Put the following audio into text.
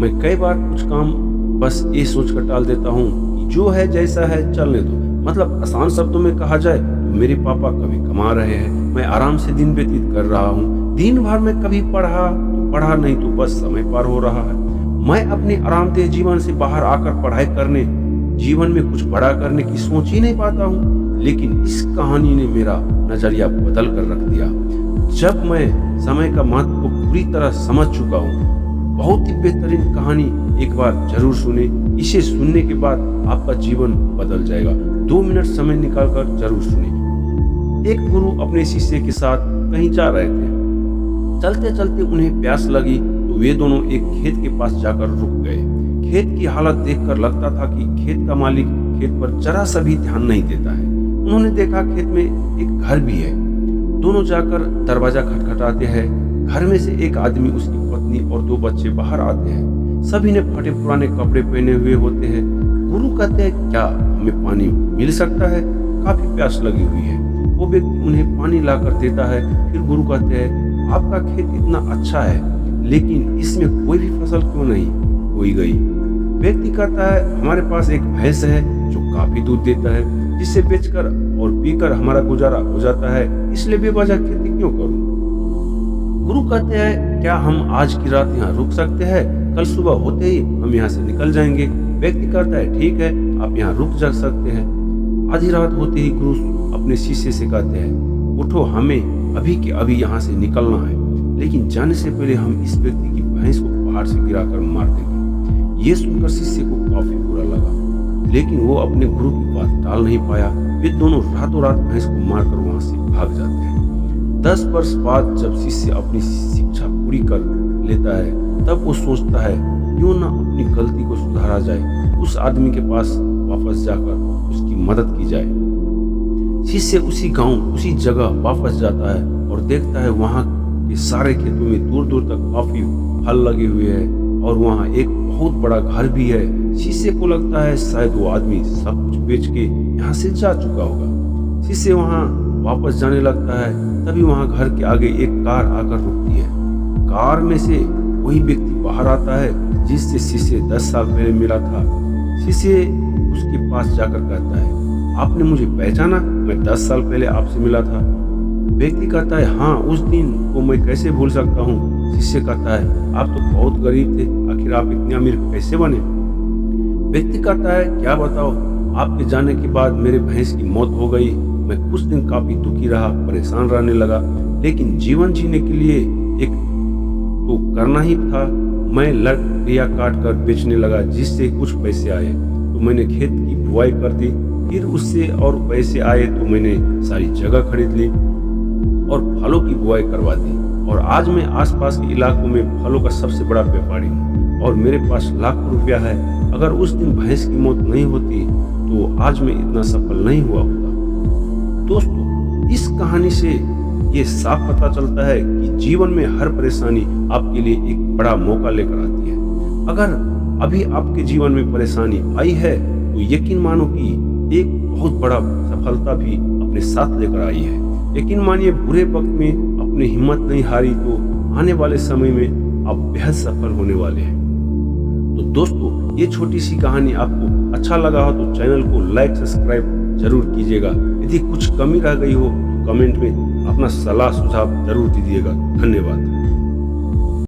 मैं कई बार कुछ काम बस ये सोचकर टाल देता हूँ कि जो है जैसा है चलने दो। मतलब आसान शब्दों में कहा जाए तो मेरे पापा कभी कमा रहे हैं, मैं आराम से दिन व्यतीत कर रहा हूँ। दिन भर में कभी पढ़ा तो पढ़ा, नहीं तो बस समय पार हो रहा है। मैं अपने आरामदेह जीवन से बाहर आकर पढ़ाई करने, जीवन में कुछ बड़ा करने की सोच ही नहीं पाता हूँ। लेकिन इस कहानी ने मेरा नजरिया बदल कर रख दिया। जब मैं समय का महत्व को पूरी तरह समझ चुका हूँ। बहुत ही बेहतरीन कहानी, एक बार जरूर सुने। इसे सुनने के बाद आपका जीवन बदल जाएगा। 2 मिनट समय निकालकर जरूर सुने। एक गुरु अपने शिष्य के साथ कहीं जा रहे थे। चलते चलते उन्हें प्यास लगी तो वे दोनों एक खेत के पास जाकर रुक गए। खेत की हालत देखकर लगता था कि खेत का मालिक खेत पर जरा सा भी ध्यान नहीं देता है। उन्होंने देखा खेत में एक घर भी है। दोनों जाकर दरवाजा खटखटाते हैं। घर में से एक आदमी, उसकी पत्नी और 2 बच्चे बाहर आते हैं। सभी ने फटे पुराने कपड़े पहने हुए होते हैं। गुरु कहते हैं, क्या हमें पानी मिल सकता है? काफी प्यास लगी हुई है। वो व्यक्ति उन्हें पानी लाकर देता है। फिर गुरु कहते हैं, आपका खेत इतना अच्छा है, लेकिन इसमें कोई भी फसल क्यों नहीं बोई गई? व्यक्ति कहता है, हमारे पास एक भैंस है जो काफी दूध देता है, जिसे बेचकर और पीकर हमारा गुजारा हो जाता है, इसलिए बेवजह खेती क्यों करूं? गुरु कहते हैं, क्या हम आज की रात यहाँ रुक सकते हैं? कल सुबह होते ही हम यहाँ से निकल जाएंगे। व्यक्ति कहता है, ठीक है, आप यहाँ रुक जा सकते हैं। आधी रात होते ही गुरु अपने शिष्य से कहते हैं, उठो, हमें अभी के अभी यहाँ से निकलना है, लेकिन जाने से पहले हम इस व्यक्ति की भैंस को पहाड़ से गिराकर मार देंगे। ये सुनकर शिष्य को काफी बुरा लगा, लेकिन वो अपने गुरु की बात टाल नहीं पाया। वे दोनों रातों रात भैंस को मारकर वहां से भाग जाते हैं। 10 वर्ष बाद जब शिष्य अपनी शिक्षा पूरी कर लेता है, तब वो सोचता है, क्यों ना अपनी गलती को सुधारा जाए, उस आदमी के पास वापस जाकर उसकी मदद की जाए। शिष्य उसी गांव, उसी जगह वापस जाता है और देखता है वहां के सारे खेतों में दूर दूर तक काफी फल लगे हुए हैं और वहां एक बहुत बड़ा घर भी है। शिष्य को लगता है शायद वो आदमी सब कुछ बेच के यहाँ से जा चुका होगा। शिष्य वहां वापस जाने लगता है, तभी वहां घर के आगे एक कार आकर रुकती है। कार में से वही व्यक्ति बाहर आता है जिससे शिष्य 10 साल पहले मिला था। शिष्य उसके पास जाकर कहता है, आपने मुझे पहचाना? मैं 10 साल पहले आपसे मिला था। व्यक्ति कहता है, हाँ, उस दिन को मैं कैसे भूल सकता हूँ। शिष्य कहता है, आप तो बहुत गरीब थे, आखिर आप इतने अमीर कैसे बने? व्यक्ति कहता है, क्या बताओ, आपके जाने के बाद मेरे भैंस की मौत हो गई। मैं कुछ दिन काफी दुखी रहा, परेशान रहने लगा, लेकिन जीवन जीने के लिए एक तो करना ही था। मैं लकड़ियां काट कर बेचने लगा, जिससे कुछ पैसे आए तो मैंने खेत की बुआई कर दी। फिर उससे और पैसे आए तो मैंने सारी जगह खरीद ली और फलों की बुआई करवा दी। और आज मैं आसपास के इलाकों में फलों का सबसे बड़ा व्यापारी हूँ और मेरे पास लाखों रुपया है। अगर उस दिन भैंस की मौत नहीं होती तो आज मैं इतना सफल नहीं हुआ होता। दोस्तों, इस कहानी से ये साफ पता चलता है कि जीवन में हर परेशानी आपके लिए एक बड़ा मौका लेकर आती है। अगर अभी आपके जीवन में परेशानी आई है तो यकीन मानो कि एक बहुत बड़ा सफलता भी अपने साथ लेकर आई है। यकीन मानिए, बुरे वक्त में अपनी हिम्मत नहीं हारी तो आने वाले समय में आप बेहद सफल होने वाले हैं। तो दोस्तों, ये छोटी सी कहानी आपको अच्छा लगा हो तो चैनल को लाइक सब्सक्राइब जरूर कीजिएगा। यदि कुछ कमी रह गई हो तो कमेंट में अपना सलाह सुझाव जरूर दीजिएगा। धन्यवाद।